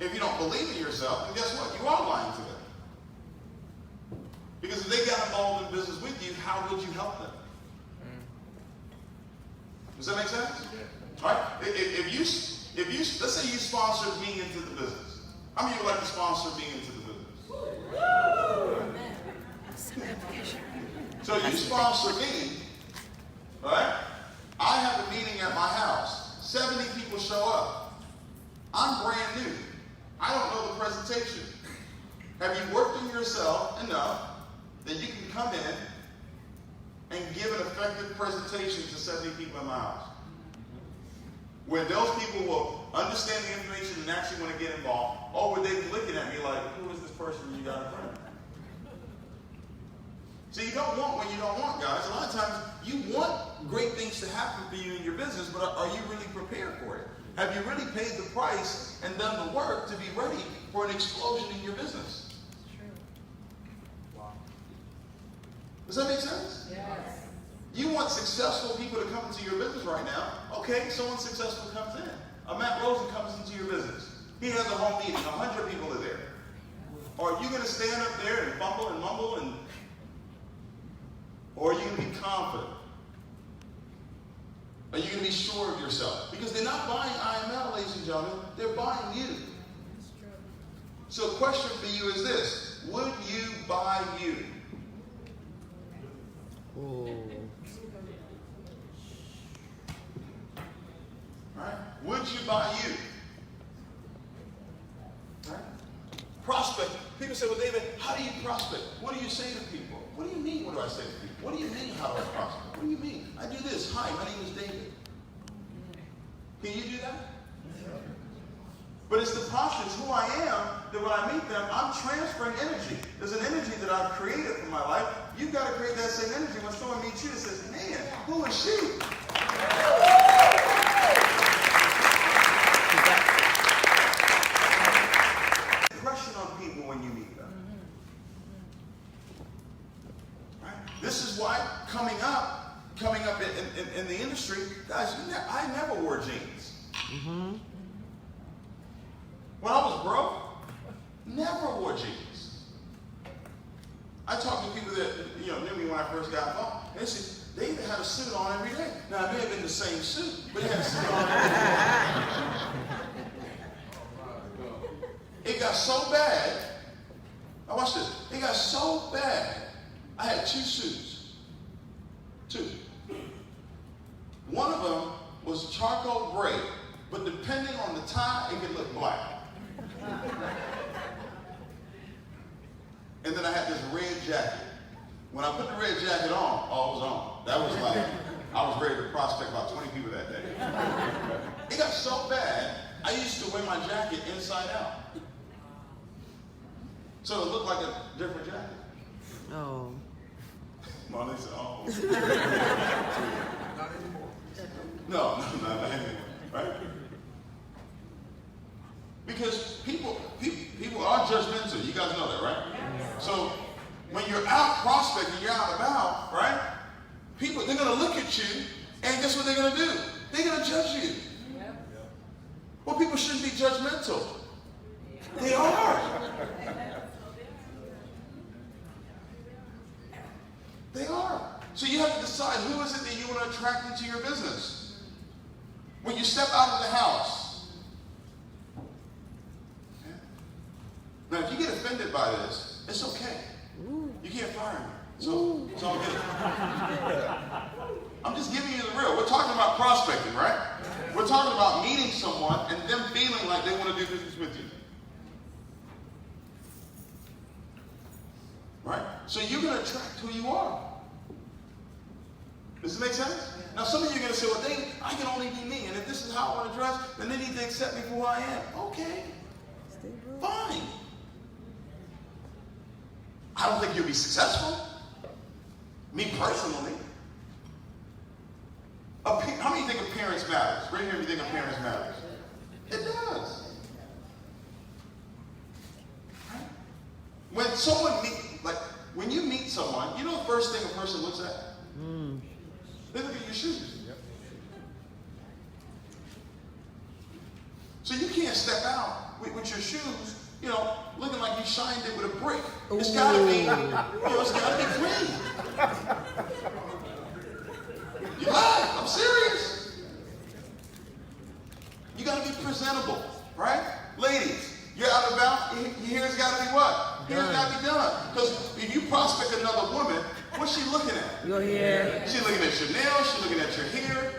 If you don't believe in yourself, then guess what? You are lying to them. Because if they got involved in business with you, how would you help them? Does that make sense? Yeah. Right? If you let's say you sponsor me into the business. How many of you would like to sponsor me into the business? So you sponsor me, right? I have a meeting at my house. 70 people show up. I'm brand new. I don't know the presentation. Have you worked on yourself enough that you can come in and give an effective presentation to 70 people in my house? Where those people will understand the information and actually want to get involved, or would they be looking at me like, who is this person you got in front of me? So you don't want what you don't want, guys. A lot of times you want great things to happen for you in your business, but are you really prepared for it? Have you really paid the price and done the work to be ready for an explosion in your business? Does that make sense? Yes. You want successful people to come into your business right now. Okay, someone successful comes in. A Matt Rosen comes into your business. He has a home meeting. 100 people are there. Are you going to stand up there and fumble and mumble, or are you going to be confident? Are you going to be sure of yourself? Because they're not buying IML, ladies and gentlemen. They're buying you. That's true. So the question for you is this. Would you buy you? Oh. Right? Would you buy you? Right? Prospect. People say, well, David, how do you prospect? What do you say to people? What do you mean, what do I say to people? What do you mean, how do I prospect? What do you mean? I do this. Hi, my name is David. Can you do that? But it's the posture, it's who I am, that when I meet them, I'm transferring energy. There's an energy that I've created for my life. You've got to create that same energy. When someone meets you and says, man, who is she? Impression on people when you meet them. Right? This is why coming up in the industry, guys, I never wore jeans. Mm-hmm. When I was broke, never wore jeans. I talked to people that knew me when I first got home. They said, David had a suit on every day. Now, it may have been the same suit, but he had a suit on every day. It got so bad. Now watch this. It got so bad, I had 2 suits. 2. One of them was charcoal gray, but depending on the tie, it could look black. And then I had this red jacket. When I put the red jacket on, all was on. That was like, I was ready to prospect about 20 people that day. It got so bad, I used to wear my jacket inside out. So it looked like a different jacket. Oh. Molly said, oh. Not anymore. No, not anymore. Right? Because people are judgmental. You guys know that, right? So when you're out prospecting, you're out about, right? People, they're going to look at you, and guess what they're going to do? They're going to judge you. Well, people shouldn't be judgmental. They are. They are. So you have to decide who is it that you want to attract into your business. When you step out of the house. Okay? Now, if you get offended by this, it's okay. You can't fire me. So it's all good. I'm just giving you the real. We're talking about prospecting, right? We're talking about meeting someone and them feeling like they want to do business with you. Right? So you're going to attract who you are. Does it make sense? Now some of you are going to say, well, Dave, I can only be me. And if this is how I want to dress, then they need to accept me for who I am. Okay. Fine. I don't think you'll be successful. Me personally. How many think appearance matters? Raise your hand if you think appearance matters. It does. When someone when you meet someone, you know the first thing a person looks at? They look at your shoes. So you can't step out with your shoes, looking like you shined it with a brick. It's got to be, it's got to be clean. You laugh, I'm serious. You got to be presentable, right? Ladies, you're out and about, your hair's got to be what? Hair's got to be done. Because if you prospect another woman, what's she looking at? Your hair. She's looking at your nails, she's looking at your hair.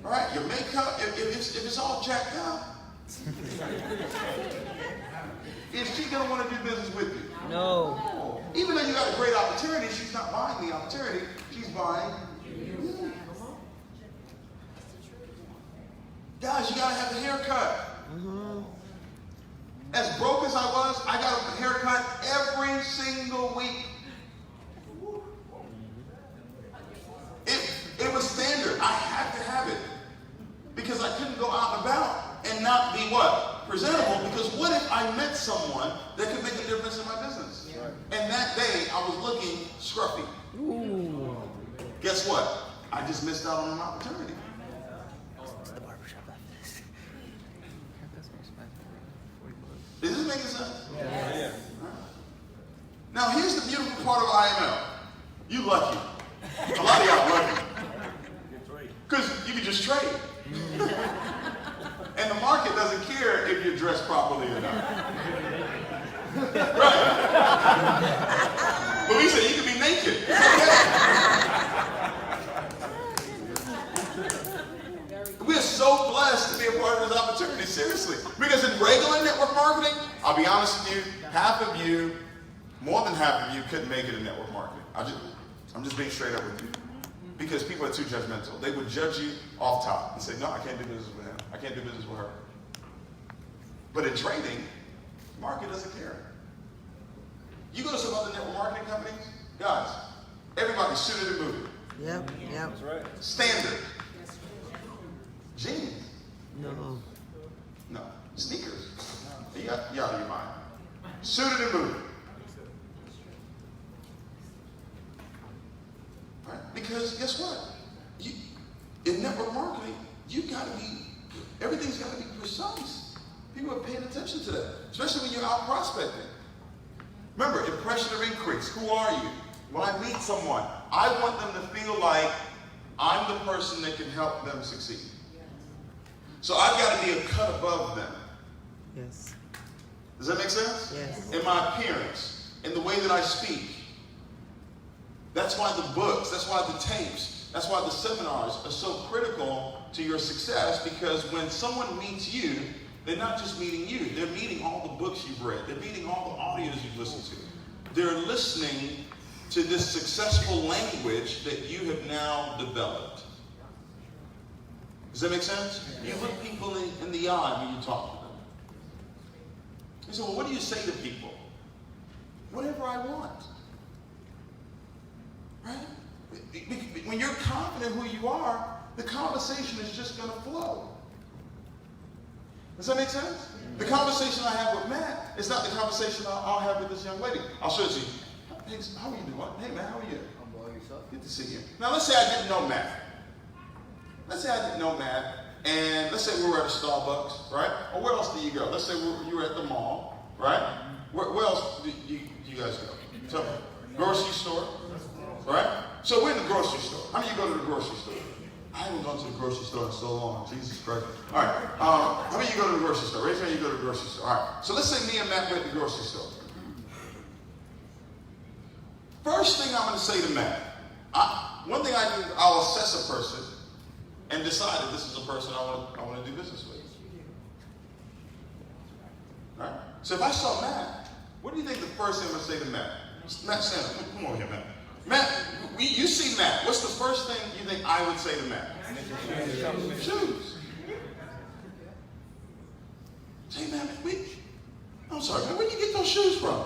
All right, your makeup, if it's all jacked up, is she going to want to do business with you? No. Even though you got a great opportunity, she's not buying the opportunity, she's buying you. Guys, you got to have a haircut. As broke as I was, I got a haircut every single week. It was standard. I had to have it. Because I couldn't go out and about and not be what? Presentable. Because what if I met someone that could make a difference in my business? Right. And that day, I was looking scruffy. Ooh. Guess what? I just missed out on an opportunity. The barbershop office. Is this making sense? Yeah. Right. Now, here's the beautiful part of IML. You lucky. A lot of y'all lucky. Because you can just trade. And the market doesn't care if you're dressed properly or not. Right. But we said you can be naked. We're so blessed to be a part of this opportunity, seriously. Because in regular network marketing, I'll be honest with you, half of you, more than half of you couldn't make it in network marketing. I'm just being straight up with you. Because people are too judgmental. They would judge you off top and say, no, I can't do business with him. I can't do business with her. But in trading, the market doesn't care. You go to some other network marketing companies, guys, everybody's suited and booted. Yep. That's right. Standard. Jeans. No. Sneakers. You out of your mind. Suited and booted. Right? Because guess what? In network marketing, everything's got to be precise. People are paying attention to that, especially when you're out prospecting. Remember, impression of increase. Who are you? When I meet someone, I want them to feel like I'm the person that can help them succeed. So I've got to be a cut above them. Yes. Does that make sense? Yes. In my appearance, in the way that I speak. That's why the books, that's why the tapes, that's why the seminars are so critical to your success, because when someone meets you, they're not just meeting you, they're meeting all the books you've read, they're meeting all the audios you've listened to. They're listening to this successful language that you have now developed. Does that make sense? You look people in the eye when you talk to them. You say, well, what do you say to people? Whatever I want. Right? When you're confident who you are, the conversation is just going to flow. Does that make sense? The conversation I have with Matt is not the conversation I'll have with this young lady. I'll show it to you. Hey, how are you doing? Hey, man, how are you? I'm well, yourself. Good to see you. Now, let's say I didn't know Matt. And let's say we were at a Starbucks, right? Or where else do you go? Let's say you were at the mall, right? Where else do you guys go? Tell me. Grocery store, right? So we're in the grocery store. How many of you go to the grocery store? I haven't gone to the grocery store in so long. Jesus Christ. All right. How many of you go to the grocery store? Raise your hand, you go to the grocery store. All right. So let's say me and Matt went to the grocery store. First thing I'm going to say to Matt, one thing I do, I'll assess a person and decide if this is a person I want to do business with. All right? So if I saw Matt, what do you think the first thing I'm going to say to Matt? Matt, stand up. Come over here, Matt. Matt, you see Matt. What's the first thing you think I would say to Matt? Shoes. Say, Matt, I'm sorry, man, where'd you get those shoes from?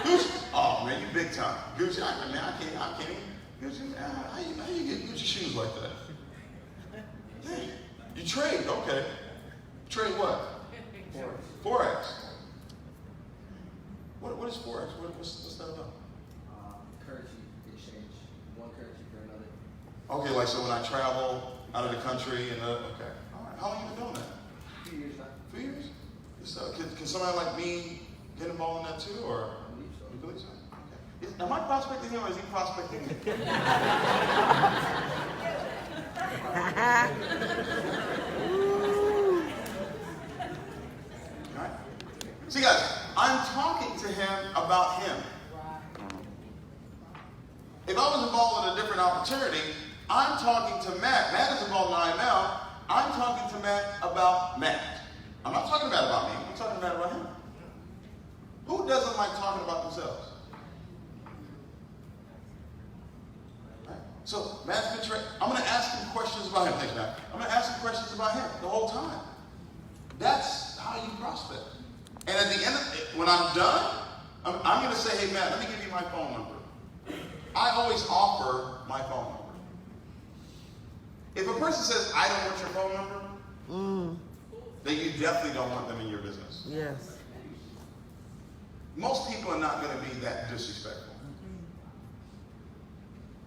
Gucci? Oh, man, you big time. Gucci, I can't even. Gucci, how you get Gucci shoes like that? Hey, you trade, okay. Trade what? Forex. What is Forex? What's that about? Currency exchange. One currency for another. Okay, like so when I travel out of the country and okay. All right. How So can somebody like me get involved in that too, or you believe so? Okay. Am I prospecting him, or is he prospecting me? All right. See, guys, I'm talking to him about him. If I was involved in a different opportunity, I'm talking to Matt. Matt is involved in IML. I'm talking to Matt about Matt. I'm not talking about me. I'm talking about him. Who doesn't like talking about themselves? Right? So Matt's been trained. I'm going to ask him questions about him. Thanks, Matt. I'm going to ask him questions about him the whole time. That's how you prospect. And at the end of it, when I'm done, I'm going to say, hey, Matt, let me give you my phone number. I always offer my phone number. If a person says, I don't want your phone number, then you definitely don't want them in your business. Yes. Most people are not going to be that disrespectful.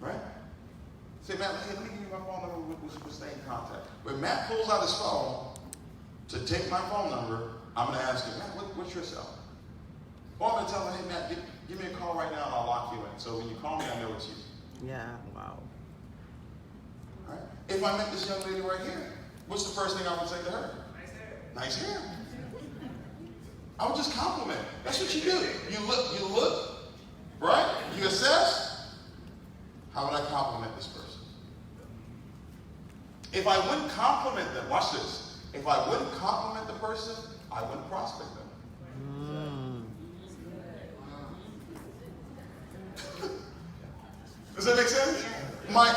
Right? Say, Matt, hey, let me give you my phone number. We'll stay in contact. When Matt pulls out his phone to take my phone number, I'm going to ask him, Matt, what's your cell? Or I'm going to tell him, hey, Matt, give me a call right now and I'll lock you in. So when you call me, I know it's you. Yeah, wow. All right? If I met this young lady right here, what's the first thing I would say to her? Nice hair. I would just compliment. That's what you do. You look, right? You assess. How would I compliment this person? If I wouldn't compliment them, watch this. If I wouldn't compliment the person, I wouldn't prospect them. Does that make sense? My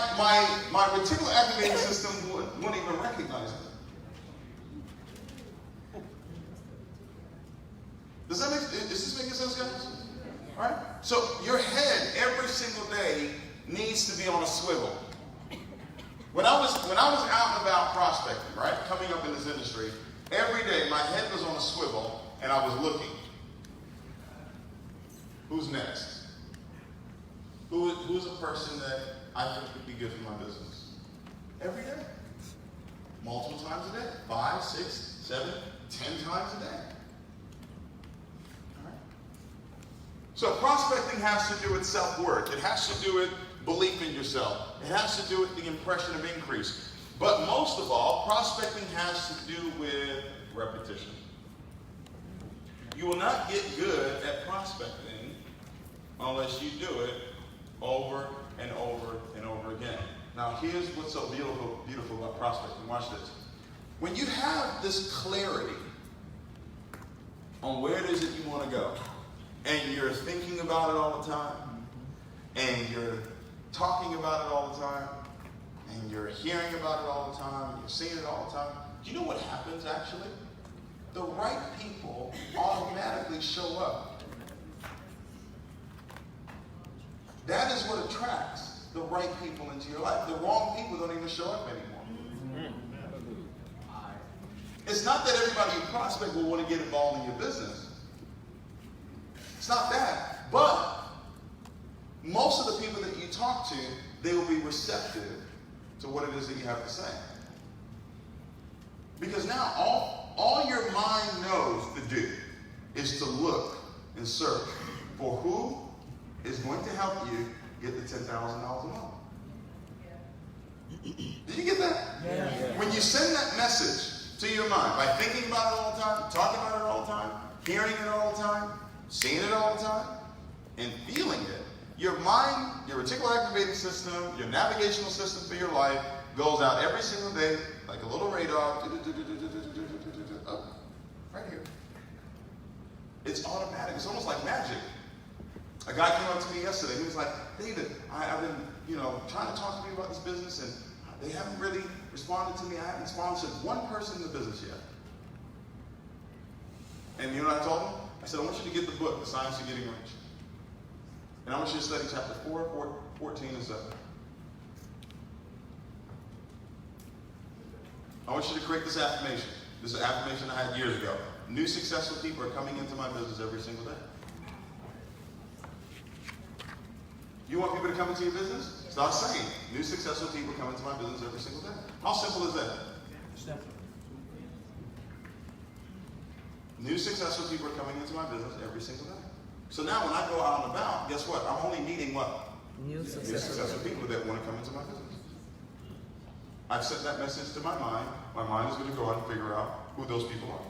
reticular activating system wouldn't even recognize it. Is this making sense, guys? All right? So your head every single day needs to be on a swivel. When I was out and about prospecting, right, coming up in this industry, every day my head was on a swivel and I was looking. Who's next? Who's a person that I think would be good for my business? Every day. Multiple times a day. 5, 6, 7, 10 times a day. All right? So prospecting has to do with self-worth. It has to do with belief in yourself. It has to do with the impression of increase. But most of all, prospecting has to do with repetition. You will not get good at prospecting unless you do it over and over and over again. Now, here's what's so beautiful about prospecting. Watch this. When you have this clarity on where it is that you want to go, and you're thinking about it all the time, and you're talking about it all the time, and you're hearing about it all the time, you're seeing it all the time, do you know what happens actually? The right people automatically show up. That is what attracts the right people into your life. The wrong people don't even show up anymore. It's not that everybody you prospect will want to get involved in your business. It's not that. But most of the people that you talk to, they will be receptive to what it is that you have to say. Because now all your mind knows to do is to look and search for who is going to help you get the $10,000 a month. Did you get that? Yeah. When you send that message to your mind by thinking about it all the time, talking about it all the time, hearing it all the time, seeing it all the time, and feeling it, your mind, your reticular activating system, your navigational system for your life goes out every single day like a little radar. Oh, right here. It's automatic. It's almost like magic. A guy came up to me yesterday. He was like, David, I've been, trying to talk to me about this business, and they haven't really responded to me. I haven't sponsored one person in the business yet. And you know what I told him? I said, I want you to get the book, The Science of Getting Rich. And I want you to study chapter 4, 14, and 7. I want you to create this affirmation. This is an affirmation I had years ago. New successful people are coming into my business every single day. You want people to come into your business? Start saying, new successful people come into my business every single day. How simple is that? New successful people are coming into my business every single day. So now when I go out and about, guess what? I'm only meeting what? New New successful. successful people that want to come into my business. I've sent that message to my mind. My mind is going to go out and figure out who those people are.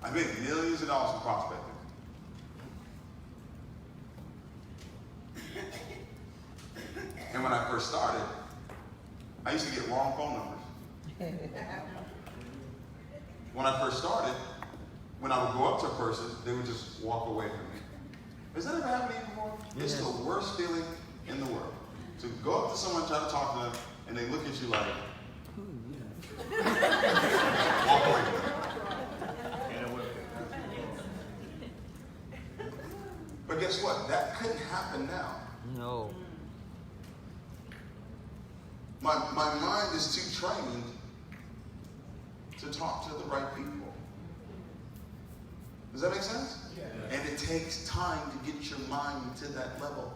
I made millions of dollars in prospecting. And when I first started, I used to get wrong phone numbers. When I first started, when I would go up to a person, they would just walk away from me. Has that ever happened to you before? It's the worst feeling in the world. To go up to someone, try to talk to them, and they look at you like, walk away from them. But guess what? That couldn't happen now. No. My mind is too trained to talk to the right people. Does that make sense? Yeah. And it takes time to get your mind to that level.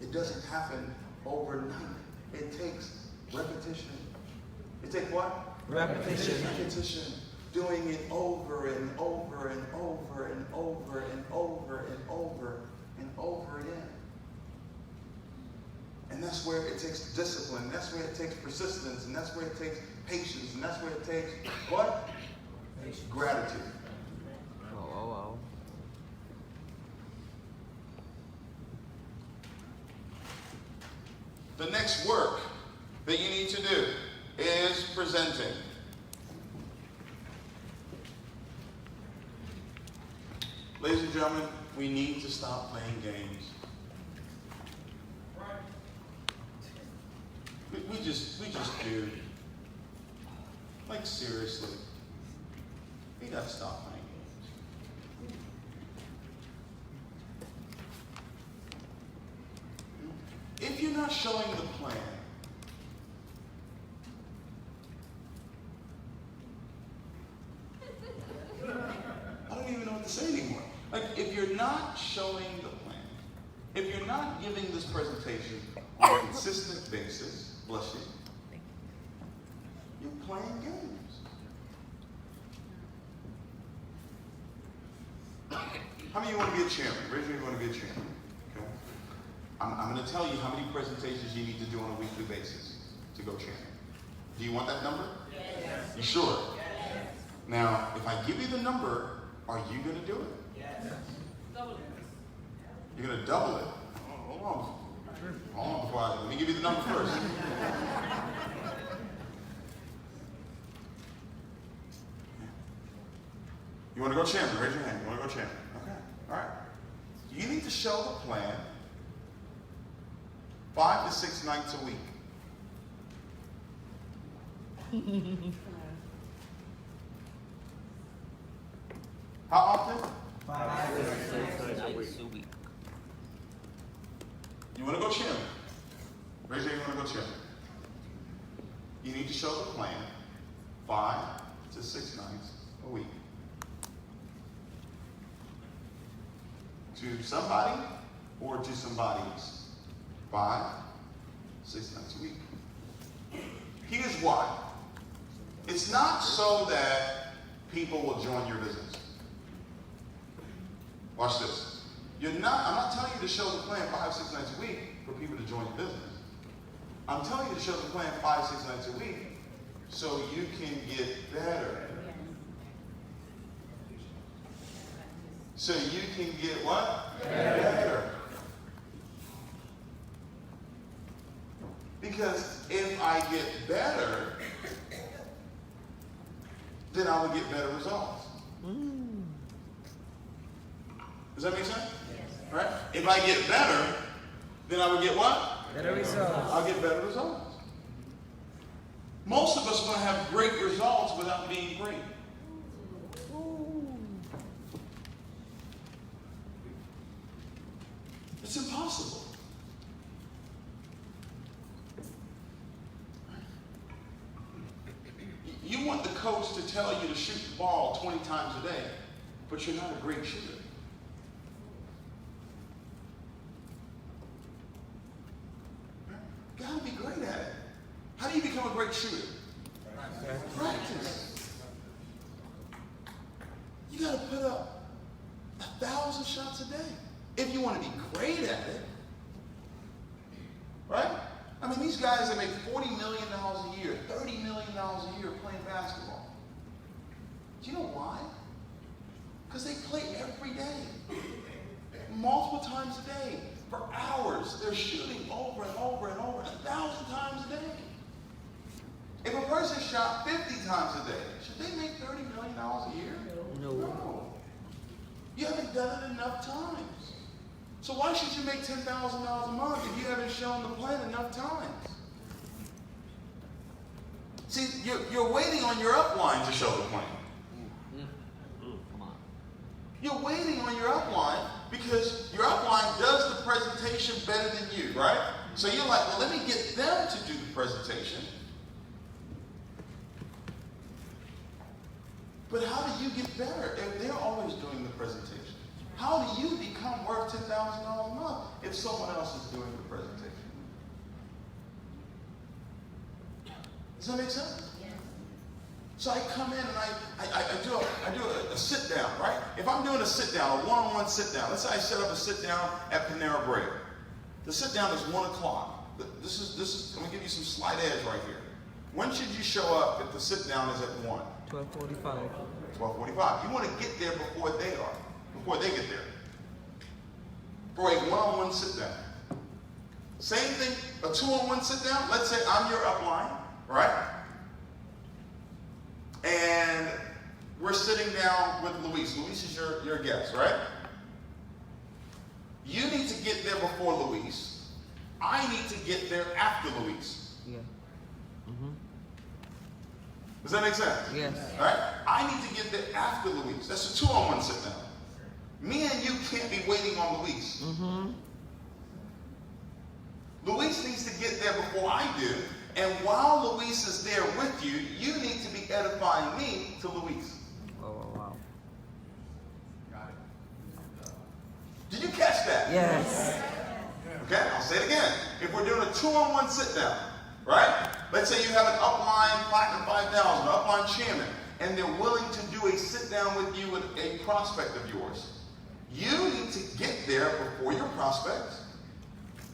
It doesn't happen overnight. It takes repetition. It takes what? Repetition. Repetition. Doing it over and over and over and over and over and over and over again. And that's where it takes discipline. That's where it takes persistence. And that's where it takes patience. And that's where it takes what? Gratitude. Oh. The next work that you need to do is presenting. Ladies and gentlemen, we need to stop playing games. We just do. Like seriously. We gotta stop playing games. If you're not showing the plan, I don't even know what to say anymore. Like, if you're not showing the plan, if you're not giving this presentation on a consistent basis, bless you, you're playing games. How many of you want to be a chairman? Raise your hand if you want to be a chairman. Okay. I'm going to tell you how many presentations you need to do on a weekly basis to go chairman. Do you want that number? Yes. You sure? Yes. Now, if I give you the number, are you going to do it? Yes. Double it. You're going to double it? Oh, hold on. Hold on before let me give you the number first. You want to go chairman? Raise your hand. You want to go chairman? Okay. All right. You need to show the plan 5 to 6 nights a week. How often? 5 to 6 nights a week. You want to go chairman? Raise your hand. You want to go chairman? You need to show the plan 5 to 6 nights a week. To somebody or to somebody's. 5, 6 nights a week. Here's why. It's not so that people will join your business. Watch this. I'm not telling you to show the plan 5, 6 nights a week for people to join your business. I'm telling you to show the plan 5, 6 nights a week so you can get better. So you can get what? Better. Because if I get better, then I will get better results. Does that make sense? Yes. Right? If I get better, then I will get what? Better results. I'll get better results. Most of us want to have great results without being great. It's impossible. You want the coach to tell you to shoot the ball 20 times a day, but you're not a great shooter. Gotta be great at it. How do you become a great shooter? Practice. You got to put up 1,000 shots a day if you want to be great at it. Right? I mean, these guys that make $40 million a year, $30 million a year playing basketball. Do you know why? Because they play every day, multiple times a day, for hours. They're shooting over and over and over, 1,000 times a day. If a person shot 50 times a day, should they make $30 million a year? No. You haven't done it enough times. So why should you make $10,000 a month if you haven't shown the plan enough times? See, you're waiting on your upline to show the plan. Come on. You're waiting on your upline because your upline does the presentation better than you, right? So you're like, well, let me get them to do the presentation. But how do you get better if they're always doing the presentation? How do you become worth $10,000 a month if someone else is doing the presentation? Does that make sense? Yes. So I come in and I do a sit down, right? If I'm doing a sit down, a one-on-one sit down, let's say I set up a sit down at Panera Bread. The sit down is 1 o'clock. This is. I'm gonna give you some slight edge right here. When should you show up if the sit down is at 1? 12:45. 12:45. You want to get there before they are. Before they get there. For a one-on-one sit down. Same thing, a 2-on-1 sit down. Let's say I'm your upline, right? And we're sitting down with Luis. Luis is your guest, right? You need to get there before Luis. I need to get there after Luis. Yeah. Does that make sense? Yes. All right? I need to get there after Luis. That's a 2-on-1 sit down. Me and you can't be waiting on Luis. Luis needs to get there before I do. And while Luis is there with you, you need to be edifying me to Luis. Oh, wow. Got it. Did you catch that? Yes. Okay, I'll say it again. If we're doing a 2-on-1 sit down, right? Let's say you have an upline Platinum 5000, an upline chairman, and they're willing to do a sit down with you with a prospect of yours. You need to get there before your prospect,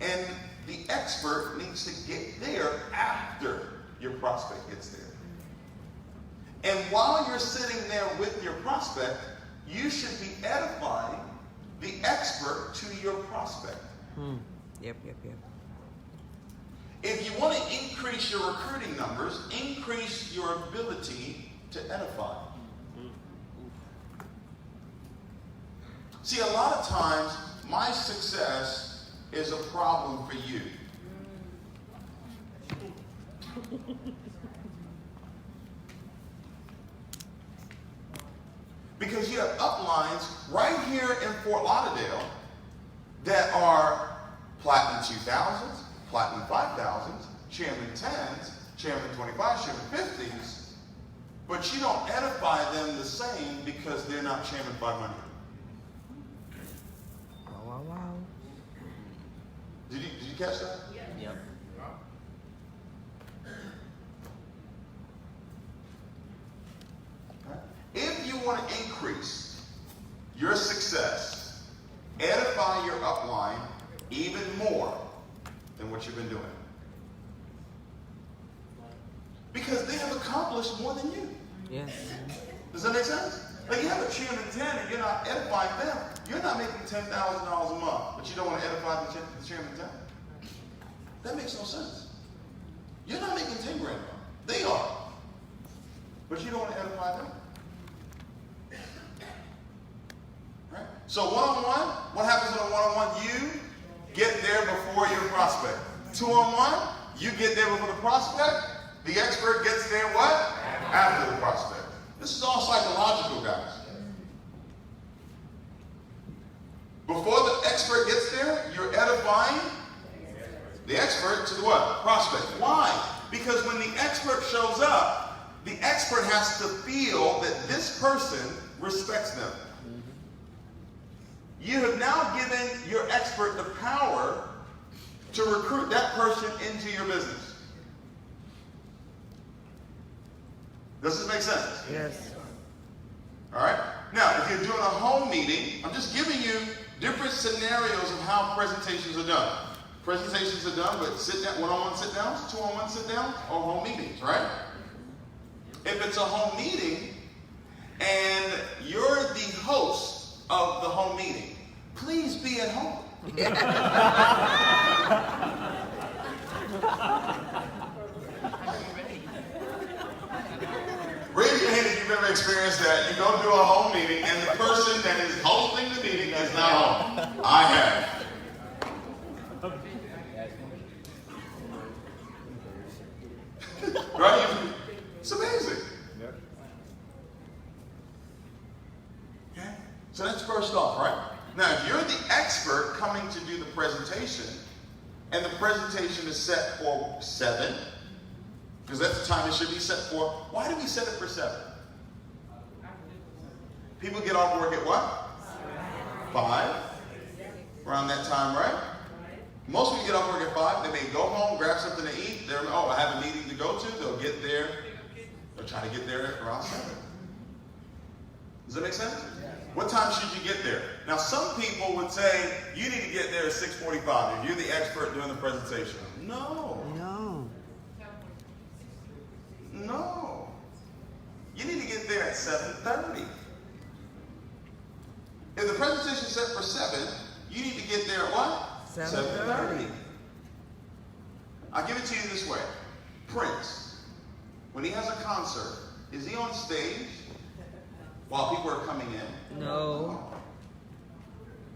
and the expert needs to get there after your prospect gets there. And while you're sitting there with your prospect, you should be edifying the expert to your prospect. Yep. If you want to increase your recruiting numbers, increase your ability to edify. See, a lot of times, my success is a problem for you. Because you have uplines right here in Fort Lauderdale that are Platinum 2000s, Platinum 5000s, Chairman 10s, Chairman 25s, Chairman 50s, but you don't edify them the same because they're not Chairman 500. Wow. Did you catch that? Yep. If you want to increase your success, edify your upline even more than what you've been doing. Because they have accomplished more than you. Yes. Does that make sense? Like, you have a chairman 10 and you're not edifying them. You're not making $10,000 a month, but you don't want to edify the chairman 10. That makes no sense. You're not making 10 grand a month. They are. But you don't want to edify them. Right? So one-on-one, what happens in a one-on-one? You get there before your prospect. 2-on-1, you get there before the prospect. The expert gets there what? After the prospect. This is all psychological, guys. Before the expert gets there, you're edifying the expert to the what? Prospect. Why? Because when the expert shows up, the expert has to feel that this person respects them. You have now given your expert the power to recruit that person into your business. Does this make sense? Yes. All right? Now, if you're doing a home meeting, I'm just giving you different scenarios of how presentations are done. Presentations are done with sit-down, one-on-one sit-downs, two-on-one sit-downs, or home meetings, right? If it's a home meeting and you're the host of the home meeting, please be at home. Raise your hand if you've ever experienced that. You go to a home meeting and the person that is hosting the meeting is not home. I have. Right? It's amazing. Okay? So that's first off, right? Now, if you're the expert coming to do the presentation, and the presentation is set for 7, because that's the time it should be set for. Why do we set it for 7? People get off work at what? 5. Around that time, right? Most people get off work at 5. They may go home, grab something to eat. I have a meeting to go to. They'll get there. They'll try to get there around 7. Does that make sense? What time should you get there? Now, some people would say, you need to get there at 6:45 if you're the expert doing the presentation. No. You need to get there at 7:30. If the presentation is set for 7, you need to get there at what? 7:30. I'll give it to you this way. Prince, when he has a concert, is he on stage while people are coming in? No.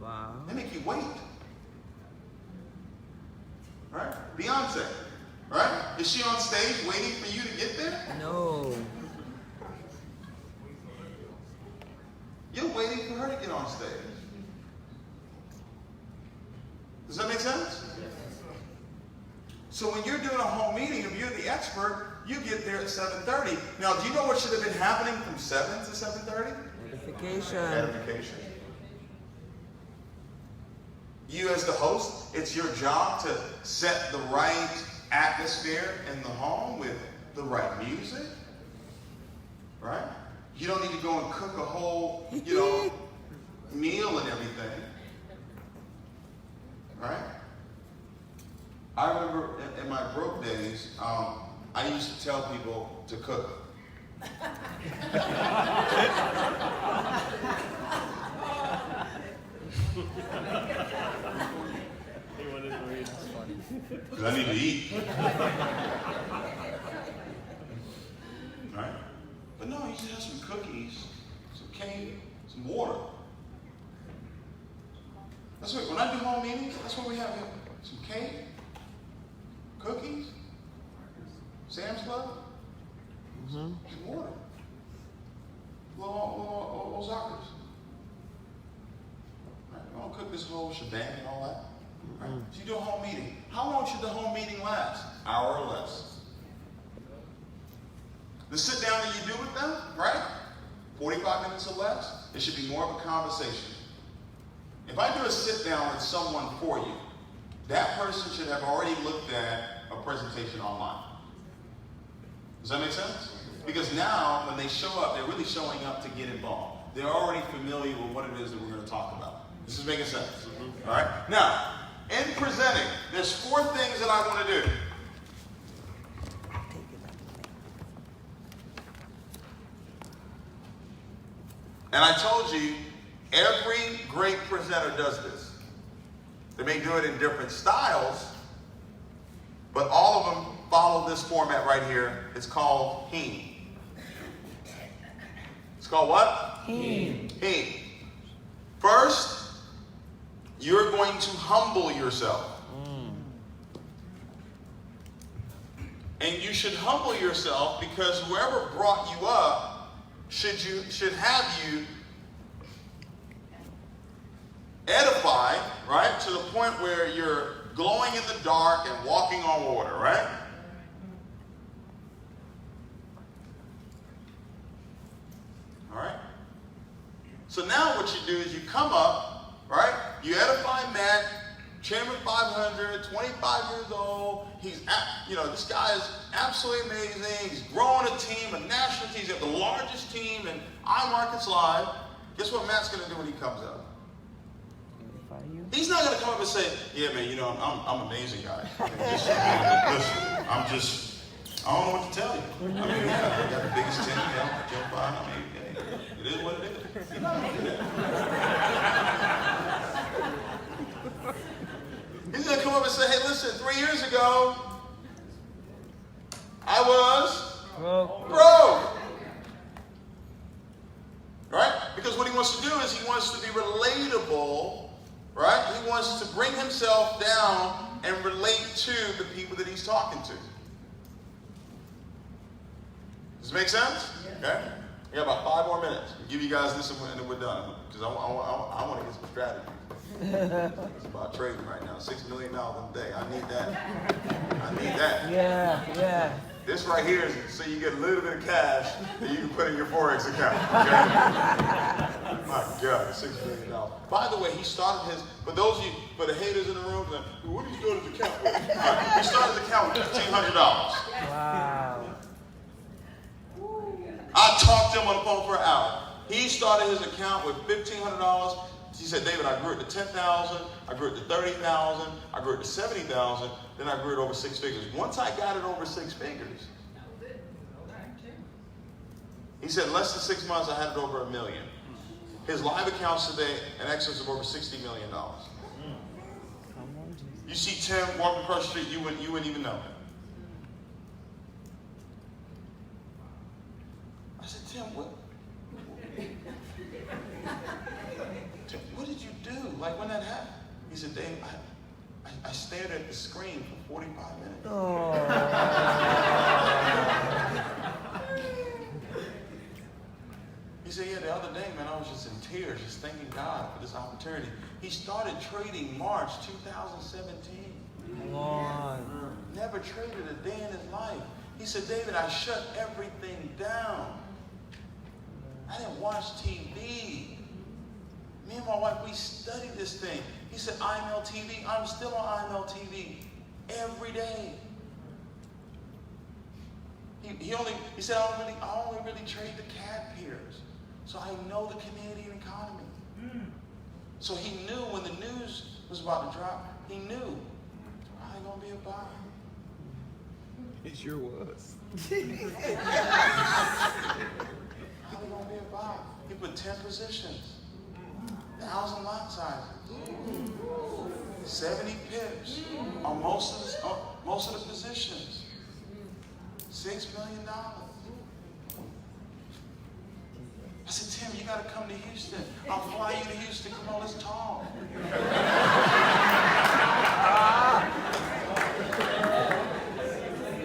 Wow. They make you wait. Right? Beyonce, right? Is she on stage waiting for you to get there? No. You're waiting for her to get on stage. Does that make sense? So when you're doing a home meeting, if you're the expert, you get there at 7:30. Now, do you know what should have been happening from 7 to 7:30? Edification. Edification. You as the host, it's your job to set the right atmosphere in the home with the right music. Right? You don't need to go and cook a whole, meal and everything. Right? I remember in my broke days, I used to tell people to cook. Because I need to eat. Right? But no, you just have some cookies, some cake, some water. That's what, when I do home meetings, that's what we have here. Some cake, cookies, Sam's Club, some water, little Ozarkers. Right? We don't cook this whole shebang and all that. Right? So you do a home meeting. How long should the home meeting last? Hour or less. The sit down that you do with them, right? 45 minutes or less. It should be more of a conversation. If I do a sit down with someone for you, that person should have already looked at a presentation online. Does that make sense? Because now, when they show up, they're really showing up to get involved. They're already familiar with what it is that we're going to talk about. This is making sense. All right? Now, in presenting, there's 4 things that I want to do. And I told you, every great presenter does this. They may do it in different styles, but all of them follow this format right here. It's called HEAM. It's called what? HEAM. HEAM. First, you're going to humble yourself. And you should humble yourself because whoever brought you up should have you edified, right? To the point where you're glowing in the dark and walking on water, right? All right? So now what you do is you come up, right? You edify Matt, Chairman 500, 25 years old. This guy is absolutely amazing. He's growing a team, a national team. He's got the largest team in iMarkets Live. Guess what Matt's going to do when he comes up? He's not going to come up and say, yeah, man, I'm an amazing guy. I don't know what to tell you. I got the biggest team, Joe Biden. It is what it is. He's not going to do that. He's going to come up and say, hey, listen, 3 years ago, I was broke. Right? Because what he wants to do is he wants to be relatable, right? He wants to bring himself down and relate to the people that he's talking to. Does it make sense? Okay? We got about 5 more minutes. I'll give you guys this and then we're done. Because I want to get some strategy. It's about trading right now. $6 million a day. I need that. Yeah. This right here is so you get a little bit of cash that you can put in your Forex account. Okay? My God, $6 million. By the way, he started his, for the haters in the room, what did he start his account with? He started his account with $1,500. Wow. I talked to him on the phone for an hour. He started his account with $1,500. He said, David, I grew it to 10,000, I grew it to 30,000, I grew it to 70,000, then I grew it over 6 figures. Once I got it over 6 figures, he said, in less than 6 months, I had it over $1 million. His live accounts today in excess of over $60 million. You see Tim walking across the street, you wouldn't even know. I said, Tim, what did you do? Like when that happened? He said, Dave, I stared at the screen for 45 minutes. Oh. He said, yeah, the other day, man, I was just in tears, just thanking God for this opportunity. He started trading March 2017. Come on. Never traded a day in his life. He said, David, I shut everything down. I didn't watch TV. Me and my wife, we studied this thing. He said, IML TV. I'm still on IML TV every day. He said, I only really trade the cat peers. So I know the Canadian economy. So he knew when the news was about to drop, he knew it's probably going to be a buy. It sure was. Probably going to be a buy. He put 10 positions. 1,000 lot sizes, 70 pips on most of the positions, $6 million. I said, Tim, you got to come to Houston. I'll fly you to Houston. Come on, let's talk.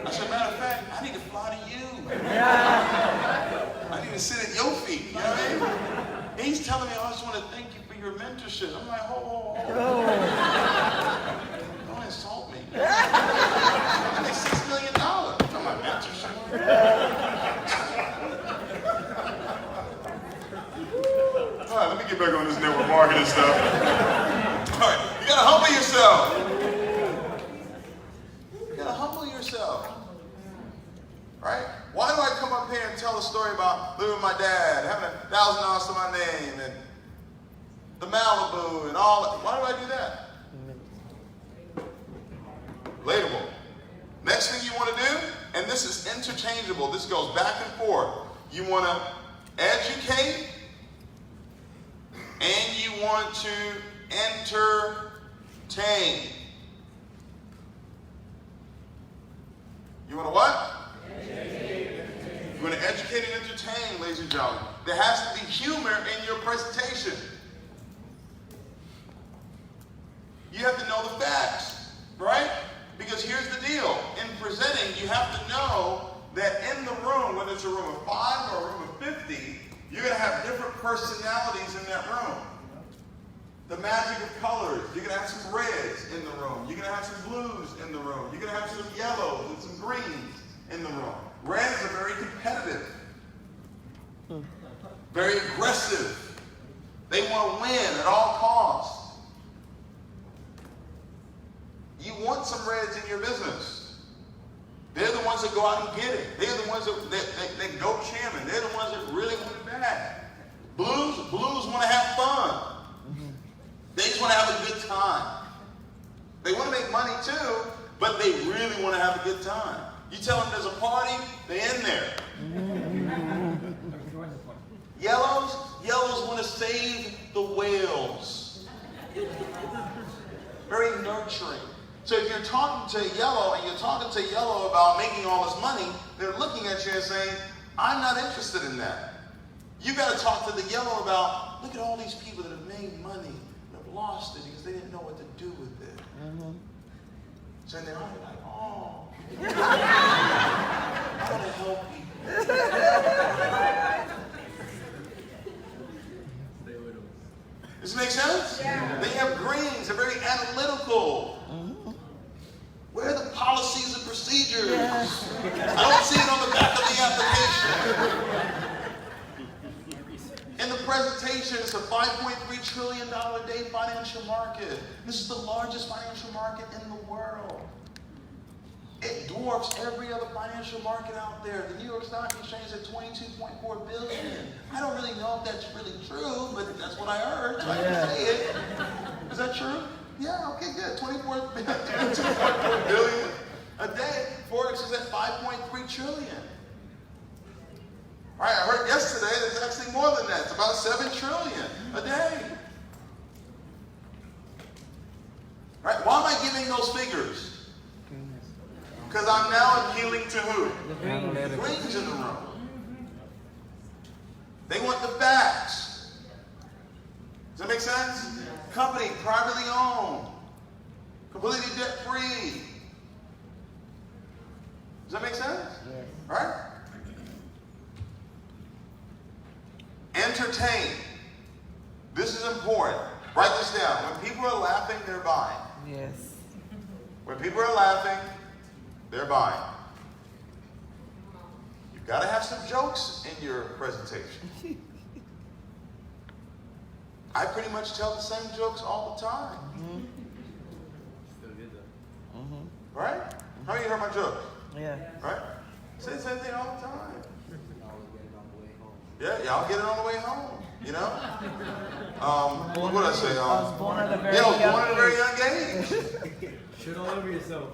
I said, matter of fact, I need to fly to you. I need to sit at your feet. You know what I mean? And he's telling me, I just want to thank you for your mentorship. I'm like, hold. Don't insult me. I make $6 million for my mentorship. All right, let me get back on this network marketing stuff. All right, you got to humble yourself. You got to humble yourself. Right? Why do I come up here and tell a story about living with my dad, having $1,000 to my name, and the Malibu, and all that? Why do I do that? Relatable. Next thing you want to do, and this is interchangeable, this goes back and forth. You want to educate, and you want to entertain. You want to what? You want to educate and entertain, ladies and gentlemen. There has to be humor in your presentation. You have to know the facts, right? Because here's the deal. In presenting, you have to know that in the room, whether it's a room of 5 or a room of 50, you're going to have different personalities in that room. The magic of colors. You're going to have some reds in the room. You're going to have some blues in the room. You're going to have some yellows and some greens in the room. Reds are very competitive. Very aggressive. They want to win at all costs. You want some reds in your business. They're the ones that go out and get it. They're the ones that go chairman. They're the ones that really want it bad. Blues want to have fun. They just want to have a good time. They want to make money too, but they really want to have a good time. You tell them there's a party, they're in there. Yellows want to save the whales. Very nurturing. So if you're talking to yellow and you're talking to yellow about making all this money, they're looking at you and saying, I'm not interested in that. You got to talk to the yellow about, look at all these people that have made money, that have lost it because they didn't know what to do with it. So they're all like, oh, I want to help people. Does it make sense? Yeah. They have greens. They're very analytical. Where are the policies and procedures? Yeah. I don't see it on the back of the application. In the presentation, it's a $5.3 trillion a day financial market. This is the largest financial market in the world. It dwarfs every other financial market out there. The New York Stock Exchange is at $22.4 billion. I don't really know if that's really true, but that's what I heard, so I can say it. Is that true? Yeah, okay, good. 2.4 billion a day. Forex is at 5.3 trillion. All right, I heard yesterday there's actually more than that. It's about 7 trillion a day. All right, why am I giving those figures? Because I'm now appealing to who? The greens in the room. They want the facts. Does that make sense? Company privately owned, completely debt-free. Does that make sense? Yes. All right? Entertain. This is important. Write this down. When people are laughing, they're buying. Yes. When people are laughing, they're buying. You've got to have some jokes in your presentation. I pretty much tell the same jokes all the time. Still good though. Right? How many of you heard my jokes? Yeah. Right? Say the same thing all the time. Y'all get it on the way home. Yeah, y'all get it on the way home. You know? What did I say? I was born at a very I was young born at a very age. young age. Shit all over yourself.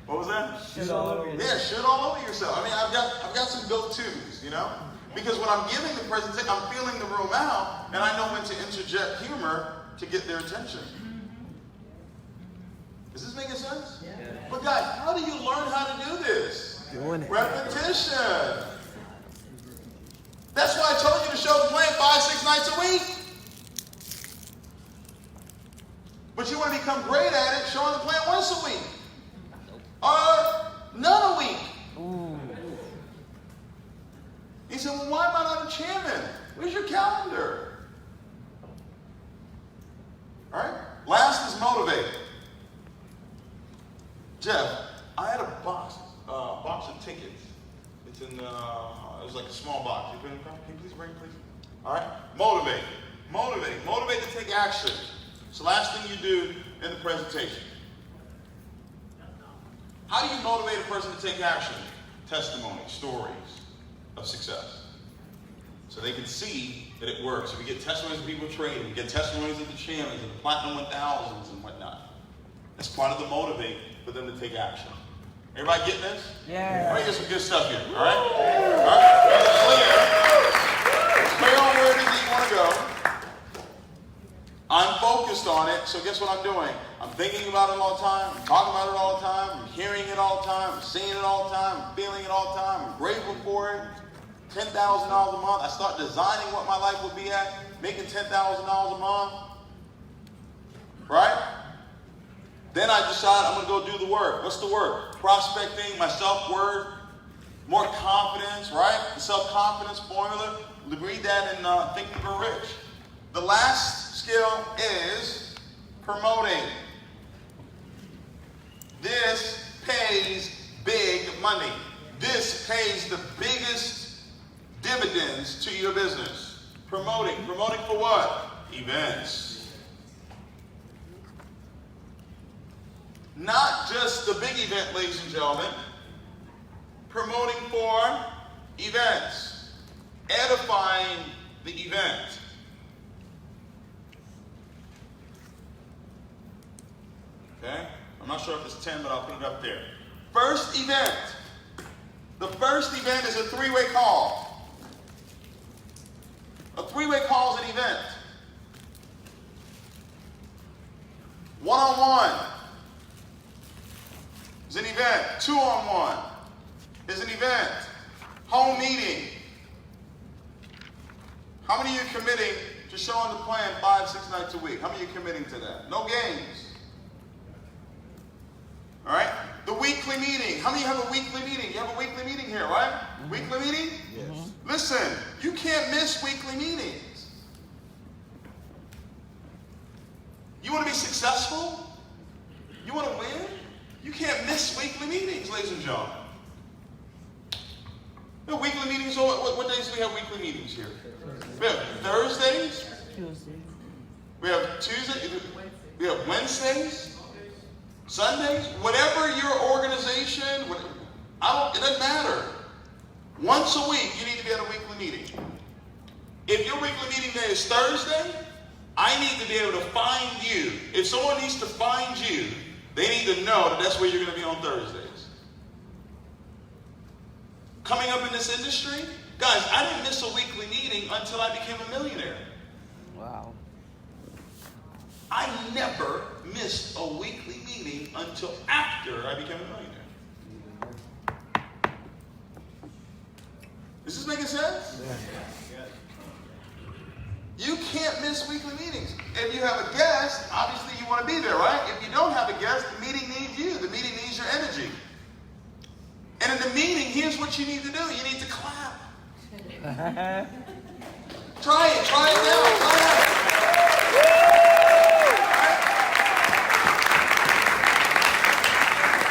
What was that? Shit all over yourself. Yeah, shit all over yourself. I mean, I've got some go-tos, you know? Because when I'm giving the presentation, I'm feeling the room out, and I know when to interject humor to get their attention. Is this making sense? Yeah. But guys, how do you learn how to do this? Doing it. Repetition. That's why I told you to show the plan 5-6 nights a week. But you want to become great at it, showing the plan once a week. Or none a week. Ooh. He said, well, why am I not a chairman? Where's your calendar? All right? Last is motivate. Jeff, I had a box of tickets. It's in, it was like a small box. Can you please bring it, please? All right? Motivate. Motivate. Motivate to take action. It's the last thing you do in the presentation. How do you motivate a person to take action? Testimony, stories of success. So they can see that it works. So we get testimonies of people trading. We get testimonies of the champions and the Platinum 1000s and whatnot. That's part of the motivate for them to take action. Everybody getting this? Yeah. Let me get some good stuff here. All right? All right? It's clear on where it is that you want to go. I'm focused on it, so guess what I'm doing? I'm thinking about it all the time. I'm talking about it all the time. I'm hearing it all the time. I'm seeing it all the time. I'm feeling it all the time. I'm grateful for it. $10,000 a month. I start designing what my life would be at, making $10,000 a month. Right? Then I decide I'm going to go do the work. What's the work? Prospecting, my self-worth, more confidence, right? The self-confidence formula. Read that in Think and Grow Rich. The last skill is promoting. This pays big money. This pays the biggest dividends to your business. Promoting. Promoting for what? Events. Not just the big event, ladies and gentlemen. Promoting for events. Edifying the event. Okay? I'm not sure if it's 10, but I'll put it up there. First event. The first event is a three-way call. A three-way call is an event. One-on-one is an event. Two-on-one is an event. Home meeting. How many of you are committing to showing the plan 5-6 nights a week? How many of you are committing to that? No games. All right? The weekly meeting. How many of you have a weekly meeting? You have a weekly meeting here, right? Mm-hmm. Weekly meeting? Yes. Listen, you can't miss weekly meetings. You want to be successful? You want to win? You can't miss weekly meetings, ladies and gentlemen. The weekly meetings, what days do we have weekly meetings here? We have Thursdays. Tuesday. We have Tuesday. We have Wednesdays. Sundays. Whatever your organization, it doesn't matter. Once a week, you need to be at a weekly meeting. If your weekly meeting day is Thursday, I need to be able to find you. If someone needs to find you, they need to know that that's where you're going to be on Thursdays. Coming up in this industry, guys, I didn't miss a weekly meeting until I became a millionaire. Wow. I never missed a weekly meeting until after I became a millionaire. Is this making sense? Yeah. You can't miss weekly meetings. If you have a guest, obviously you want to be there, right? If you don't have a guest, the meeting needs you. The meeting needs your energy. And in the meeting, here's what you need to do. You need to clap. Try it now. Clap.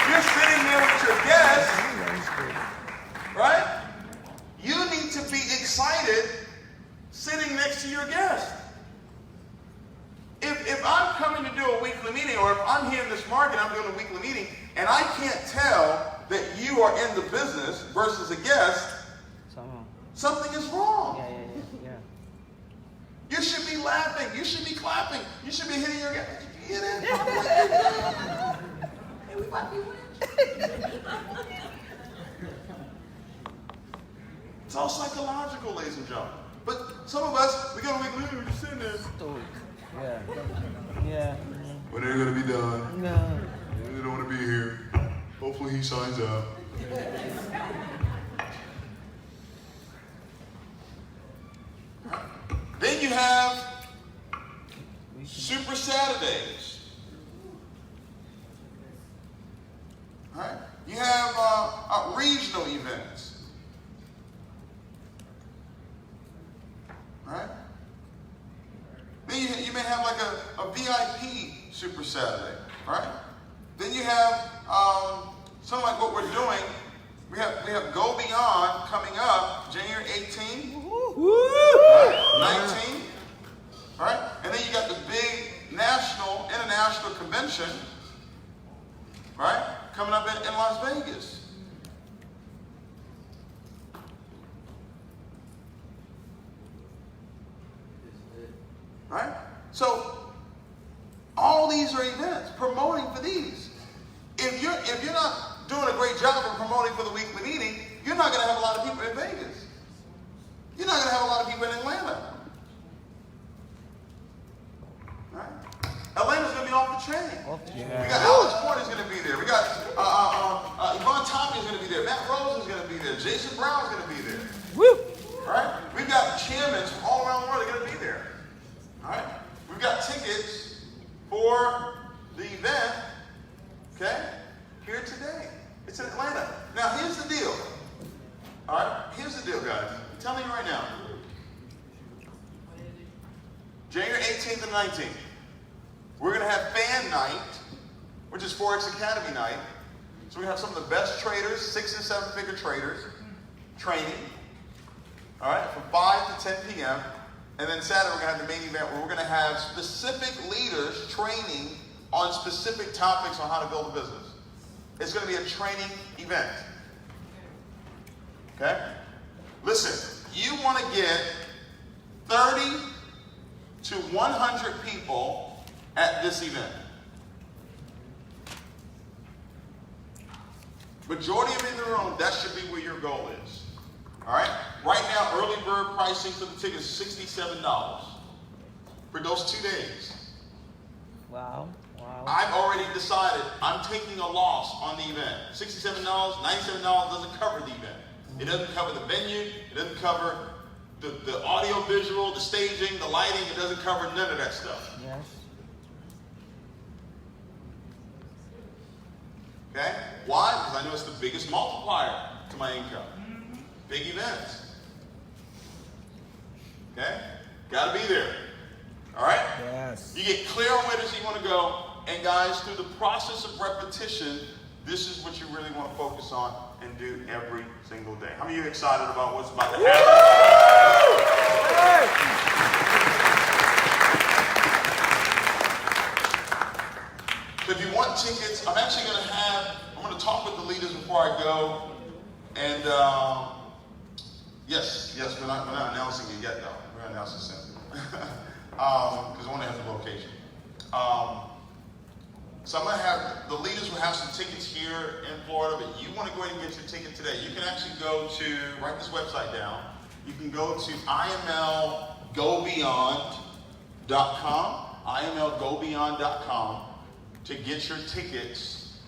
You're sitting there with your guest, right? You need to be excited sitting next to your guest. If I'm coming to do a weekly meeting, or if I'm here in this market, I'm doing a weekly meeting, and I can't tell that you are in the business versus a guest, something is wrong. Yeah. You should be laughing. You should be clapping. You should be hitting your guest. Did you hear that? Hey, we might be winning. It's all psychological, ladies and gentlemen. But some of us, we go to weekly meeting, we're just sitting there. Yeah. When they're going to be done. No. They don't want to be here. Hopefully he signs up. Then you have Super Saturdays. All right? You have regional events. All right? Then you may have like a VIP Super Saturday. All right? Then you have something like what we're doing. We have Go Beyond coming up January 18, right? 19, right? And then you got the big international convention, right? Coming up in Las Vegas. Right? So all these are events, promoting for these. If you're not doing a great job of promoting for the weekly meeting, you're not going to have a lot of people in Vegas. You're not going to have a lot of people in Atlanta. Right? Atlanta's going to be off the chain. Yeah. We got Alex Porter's going to be there. We got Imonitie is going to be there. Matt Rose is going to be there. Jason Brown's going to be there. Woo! Right? We've got chairmen from all around the world that are going to be there. All right? We've got tickets for the event, okay, here today. It's in Atlanta. Now, here's the deal. All right? Here's the deal, guys. I'm telling you right now. January 18th and 19th, we're going to have fan night, which is Forex Academy night. So we have some of the best traders, 6- and 7-figure traders, training, all right, from 5 to 10 p.m., and then Saturday we're going to have the main event where we're going to have specific leaders training on specific topics on how to build a business. It's going to be a training event. Okay? Listen, you want to get 30 to 100 people at this event. Majority of you in the room, that should be where your goal is. All right? Right now, early bird pricing for the ticket is $67 for those 2 days. Wow. Wow. I've already decided I'm taking a loss on the event. $67, $97 doesn't cover the event. It doesn't cover the venue. It doesn't cover the audio visual, the staging, the lighting. It doesn't cover none of that stuff. Yes. Okay? Why? Because I know it's the biggest multiplier to my income. Big events. Okay? Got to be there. All right? Yes. You get clear on where it is you want to go. And guys, through the process of repetition, this is what you really want to focus on and do every single day. How many of you are excited about what's about to happen? So if you want tickets, I'm going to talk with the leaders before I go. And yes, we're not announcing it yet, though. We're going to announce it soon. Because I want to have the location. So I'm going to have, the leaders will have some tickets here in Florida, but you want to go ahead and get your ticket today. You can actually go to, write this website down. You can go to imlgobeyond.com, imlgobeyond.com to get your tickets,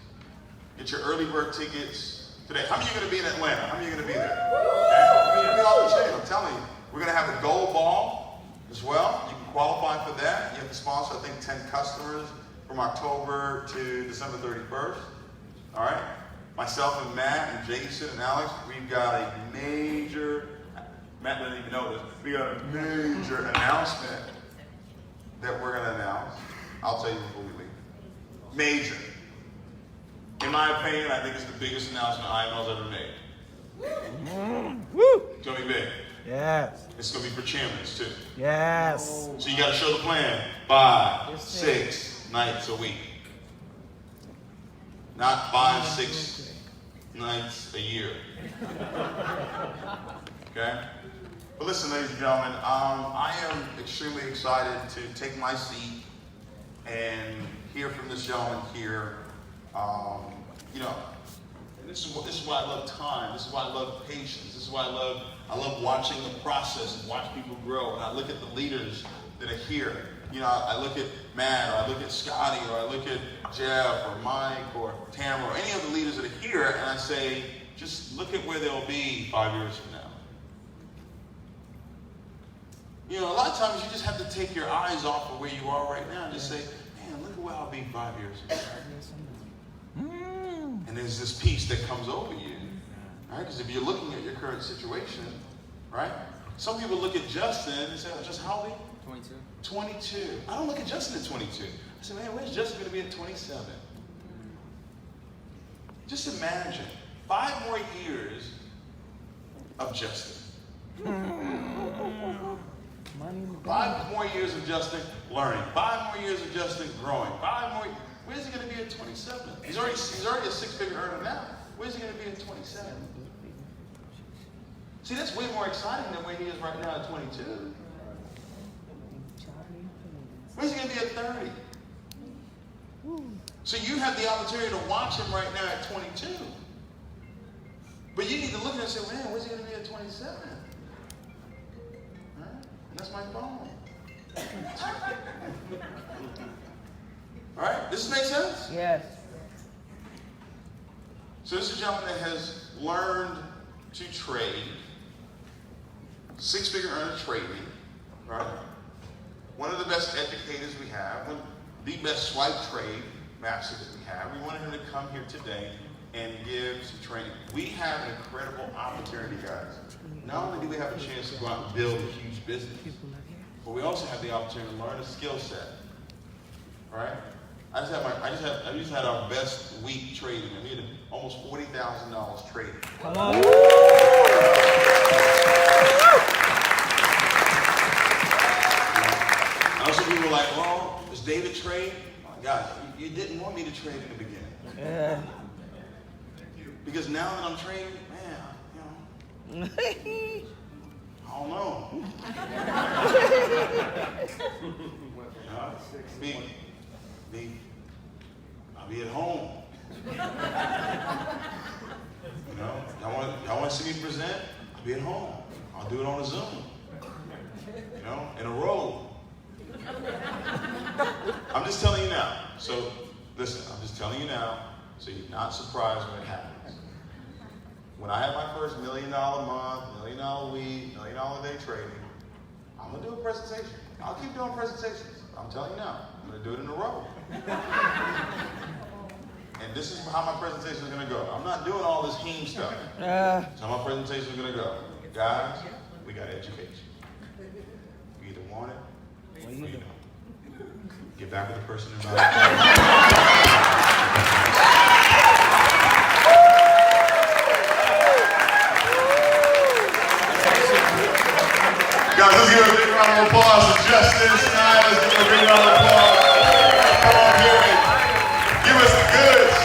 get your early bird tickets today. How many of you are going to be in Atlanta? How many of you are going to be there? Okay? You're going to be off the chain, I'm telling you. We're going to have a gold ball as well. You can qualify for that. You have to sponsor, I think, 10 customers from October to December 31st. All right? Myself and Matt and Jason and Alex, we've got a major, Matt doesn't even know this, we got a major announcement that we're going to announce. I'll tell you before we leave. Major. In my opinion, I think it's the biggest announcement IML's ever made. Woo! It's going to be big. Yes. It's going to be for chairmen too. Yes. So you got to show the plan 5, 6 nights a week. Not 5, 6 nights a year. Okay? But listen, ladies and gentlemen, I am extremely excited to take my seat and hear from this gentleman here. You know, this is why I love time. This is why I love patience. This is why I love watching the process and watch people grow. And I look at the leaders that are here. You know, I look at Matt, or I look at Scotty, or I look at Jeff, or Mike, or Tamara, or any of the leaders that are here, and I say, just look at where they'll be 5 years from now. You know, a lot of times you just have to take your eyes off of where you are right now and just say, man, look at where I'll be 5 years from now. And there's this peace that comes over you, right? Because if you're looking at your current situation, right? Some people look at Justin and say, oh, Justin, how old are you? 22. 22. I don't look at Justin at 22. I say, man, where's Justin going to be at 27? Just imagine 5 more years of Justin. 5 more years of Justin learning. 5 more years of Justin growing. 5 more. Where's he going to be at 27? He's already a 6-figure earner now. Where's he going to be at 27? See, that's way more exciting than where he is right now at 22. Where's he going to be at 30? So you have the opportunity to watch him right now at 22. But you need to look at him and say, man, where's he going to be at 27? Right? And that's my phone. All right? Does this make sense? Yes. So this is a gentleman that has learned to trade, 6-figure earner trading, right? One of the best educators we have, the best swipe trade master that we have. We wanted him to come here today and give some training. We have an incredible opportunity, guys. Not only do we have a chance to go out and build a huge business, but we also have the opportunity to learn a skill set. All right? I just had our best week trading, and we had almost $40,000 trading. Come on. I know some people are like, well, does David trade? God, you didn't want me to trade in the beginning. Yeah. Because now that I'm trading, man, you know, I don't know. I'll be at home. You know, y'all want to see me present? I'll be at home. I'll do it on a Zoom. You know, in a row. I'm just telling you now. So, listen, I'm just telling you now, so you're not surprised when it happens. When I have my first $1 million a month, $1 million a week, $1 million a day trading, I'm going to do a presentation. I'll keep doing presentations. I'm telling you now, I'm going to do it in a row. And this is how my presentation is going to go. I'm not doing all this heme stuff. So my presentation is going to go. Guys, we got education. You either want it or you don't. Get back with the person in my life. Guys, let's give a big round of applause to Justin Snyder. Let's give a big round of applause. Come on, Gary. Give us the goods.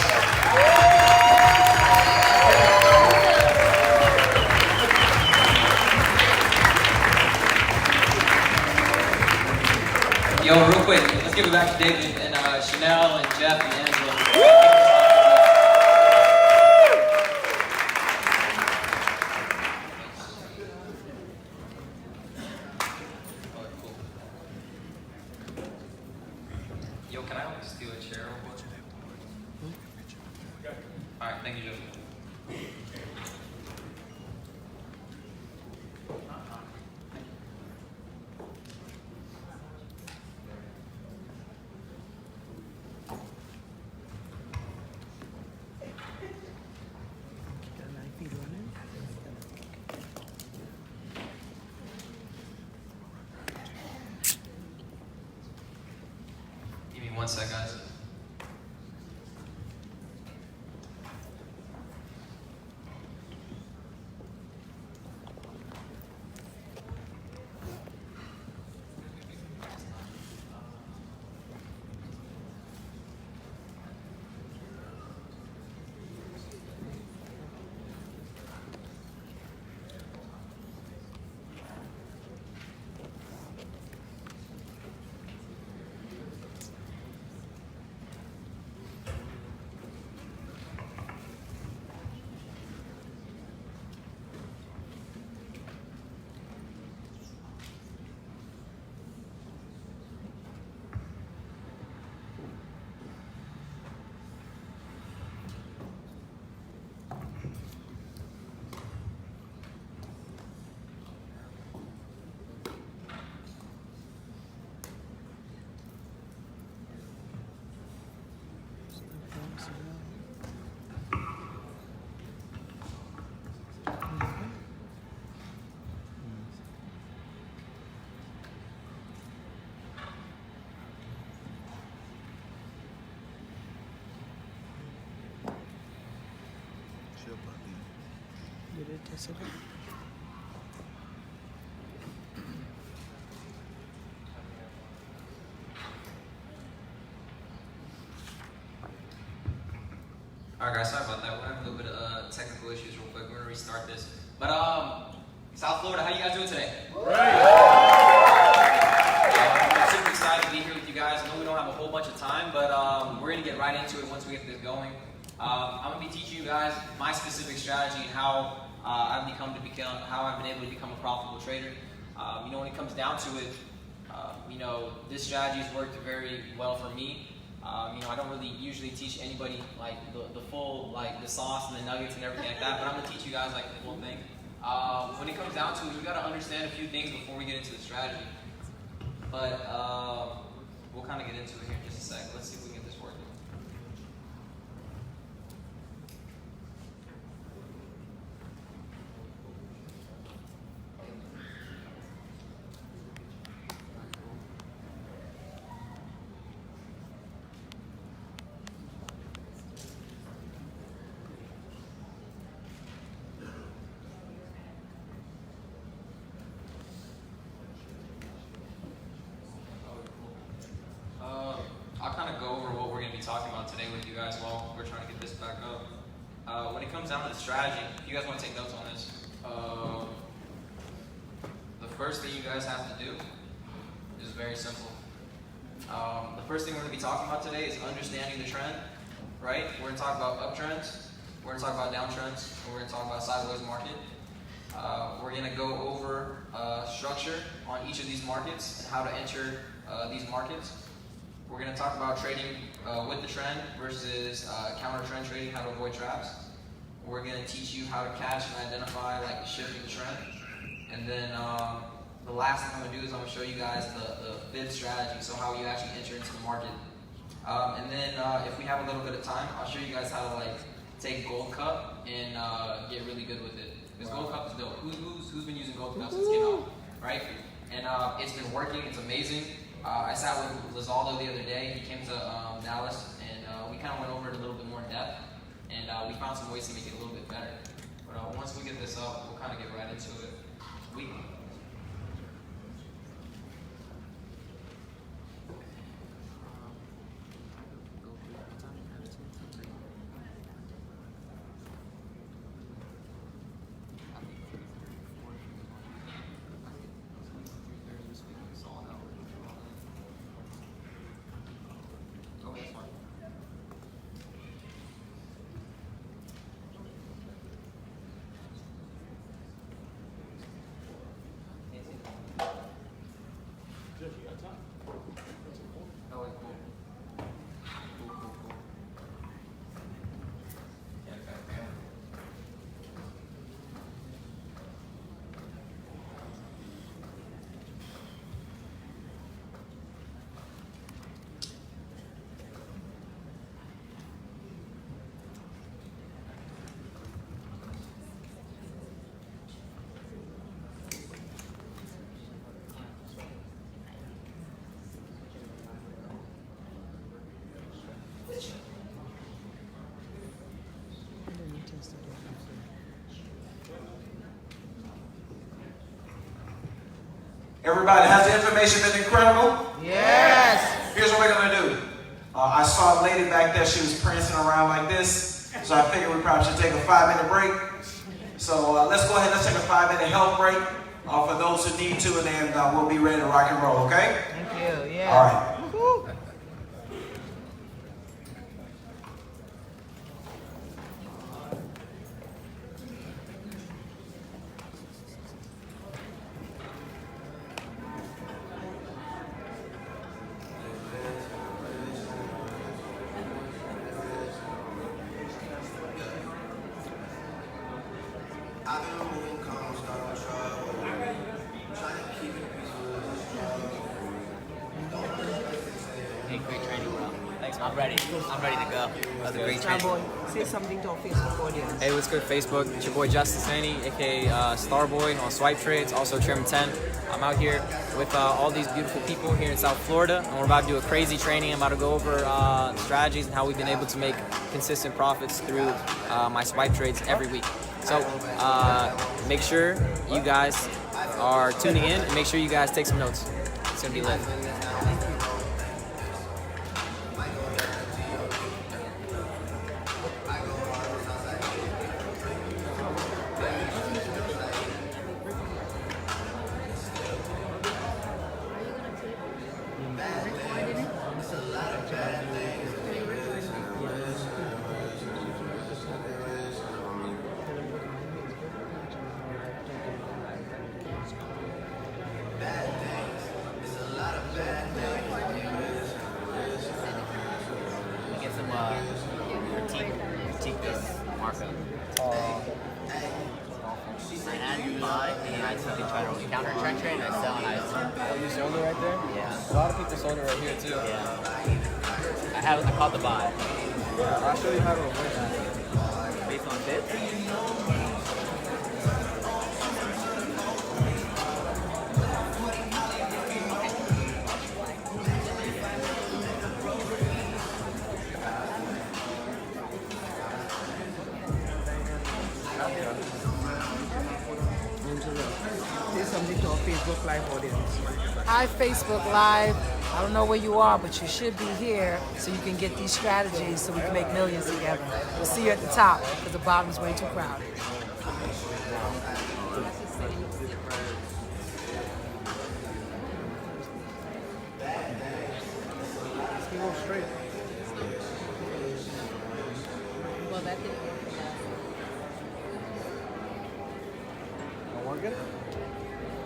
Yo, real quick, let's give it back to David and Chanel and Jeff and Angela. Yo, can I steal a chair real quick? All right, thank you, Joseph. Give me 1 sec, guys. Alright guys, sorry about that. We're having a little bit of technical issues real quick. We're gonna restart this. But South Florida, how you guys doing today? Great. I'm super excited to be here with you guys. I know we don't have a whole bunch of time, but we're gonna get right into it once we get this going. I'm gonna be teaching you guys my specific strategy and how I've been able to become a profitable trader. You know, when it comes down to it, you know, this strategy has worked very well for me. You know, I don't really usually teach anybody like the full, like the sauce and the nuggets and everything like that, but I'm gonna teach you guys like the full thing. When it comes down to it, you gotta understand a few things before we get into the strategy. But we'll kind of get into it here in just a sec. Let's see if we can get this working. I'll kind of go over today with you guys while we're trying to get this back up. When it comes down to the strategy, if you guys want to take notes on this, the first thing you guys have to do is very simple. The first thing we're going to be talking about today is understanding the trend, right? We're going to talk about uptrends, we're going to talk about downtrends, and we're going to talk about sideways market. We're going to go over structure on each of these markets and how to enter these markets. We're going to talk about trading with the trend versus counter trend trading, how to avoid traps. We're going to teach you how to catch and identify like the shift of the trend. And then the last thing I'm going to do is I'm going to show you guys the fifth strategy, so how you actually enter into the market. And then if we have a little bit of time, I'll show you guys how to like take Gold Cup and get really good with it. Because Gold Cup is dope. Who's been using Gold Cup since it came out, right? And it's been working. It's amazing. I sat with Lizaldo the other day. He came to Dallas, and we kind of went over it a little bit more in depth, and we found some ways to make it a little bit better. But once we get this up, we'll kind of get right into it. Everybody, has the information been incredible? Yes. Here's what we're gonna do. I saw a lady back there, she was prancing around like this, so I figured we probably should take a 5-minute break. So let's go ahead, let's take a 5-minute health break for those who need to, and then we'll be ready to rock and roll, okay? Thank you. Yeah. All right. Hey, great training, bro. Thanks, I'm ready. I'm ready to go. That was a great training. Starboy, say something to our Facebook audience. Hey, what's good, Facebook? It's your boy Justice Annie, aka Starboy on Swipe Trades, also Trim 10. I'm out here with all these beautiful people here in South Florida, and we're about to do a crazy training. I'm about to go over strategies and how we've been able to make consistent profits through my swipe trades every week. So make sure you guys are tuning in, and make sure you guys take some notes. It's gonna be lit. Get some critique this markup. I had to buy, and I took and try to counter trend trade, and I sell, and I Oh, you sold it right there? yeah, A lot of people sold it right here too. yeah. I caught the buy Yeah, I'll show you how to avoid that. based on bits. Say something to our Facebook Live audience. Hi, Facebook Live. I don't know where you are, but you should be here so you can get these strategies so we can make millions together. We'll see you at the top because the bottom is way too crowded. Go straight. Well, that didn't work. Don't want to get it?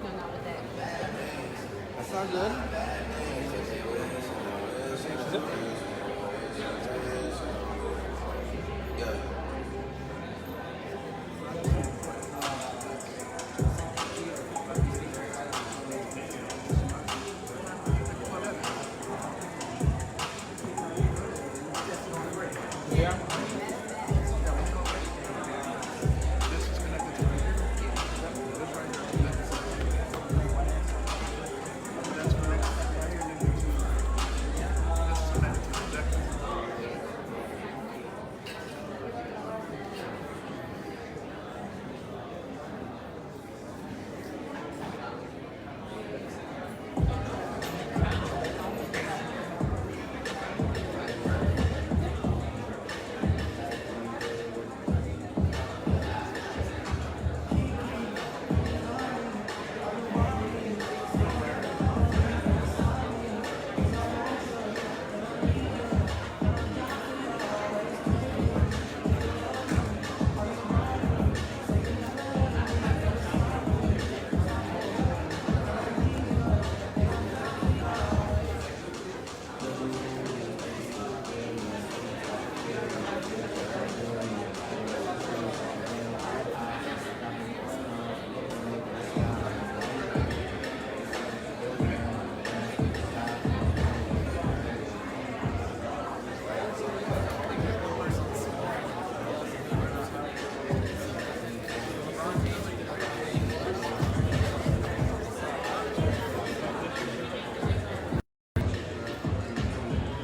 No, not with that. That's not good.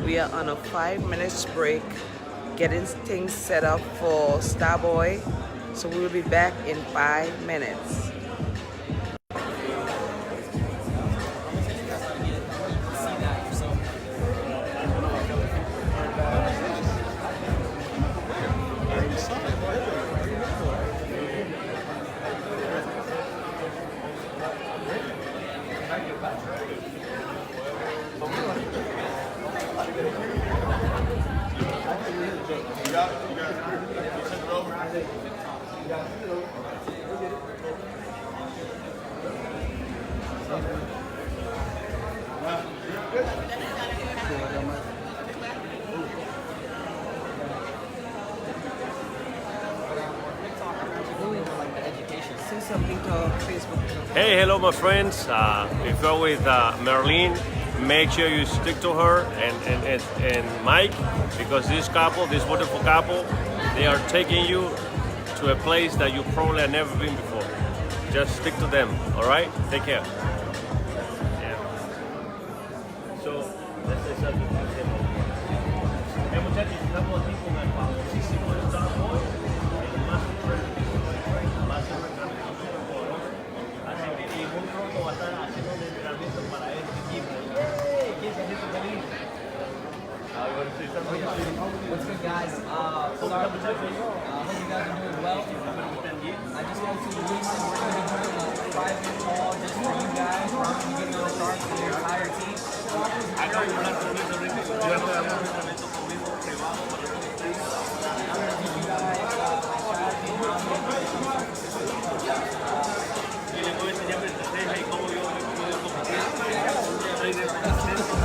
We are on a 5-minute break, getting things set up for Starboy. So we will be back in 5 minutes. Say something to our Facebook. Hey, hello my friends. If you're with Merlene, make sure you stick to her and Mike, because this couple, this wonderful couple, they are taking you to a place that you probably have never been before. Just stick to them, all right? Take care. Yeah. So, let's say something. Hey muchachos, estamos aquí con el famosísimo Starboy, el más así que muy pronto va a estar haciendo un entrenamiento para este equipo. ¿Quién se siente feliz? What's good, guys? Sorry, hope you guys are doing well. I just want to release that we're going to be doing a private call just for you guys. We're going to be getting on the start for the entire team. I'm going to give you guys my strategy and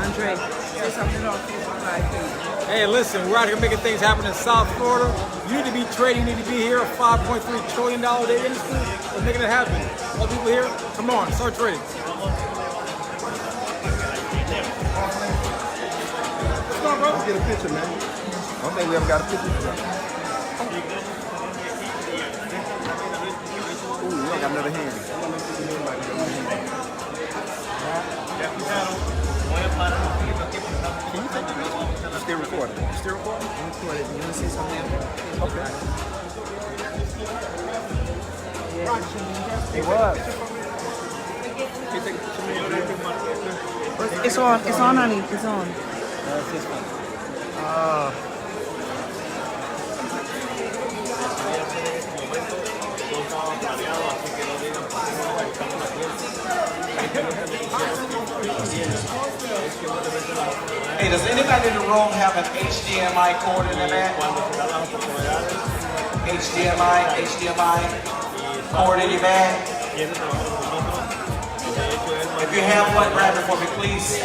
Andre, say something to our Facebook Live page. Hey, listen, we're out here making things happen in South Florida. You need to be trading, you need to be here. A $5.3 trillion a day industry. We're making it happen. All people here, come on, start trading. Let's go, bro. Let's get a picture, man. I don't think we ever got a picture. Ooh, we don't got another hand. Can you take the picture? I'm still recording. You still recording? I'm recording. You want to say something? Okay. Yeah. Hey, what? It's on. It's on, honey. It's on. Hey, does anybody in the room have an HDMI cord in their bag? HDMI cord in your bag? If you have one, grab it for me, please.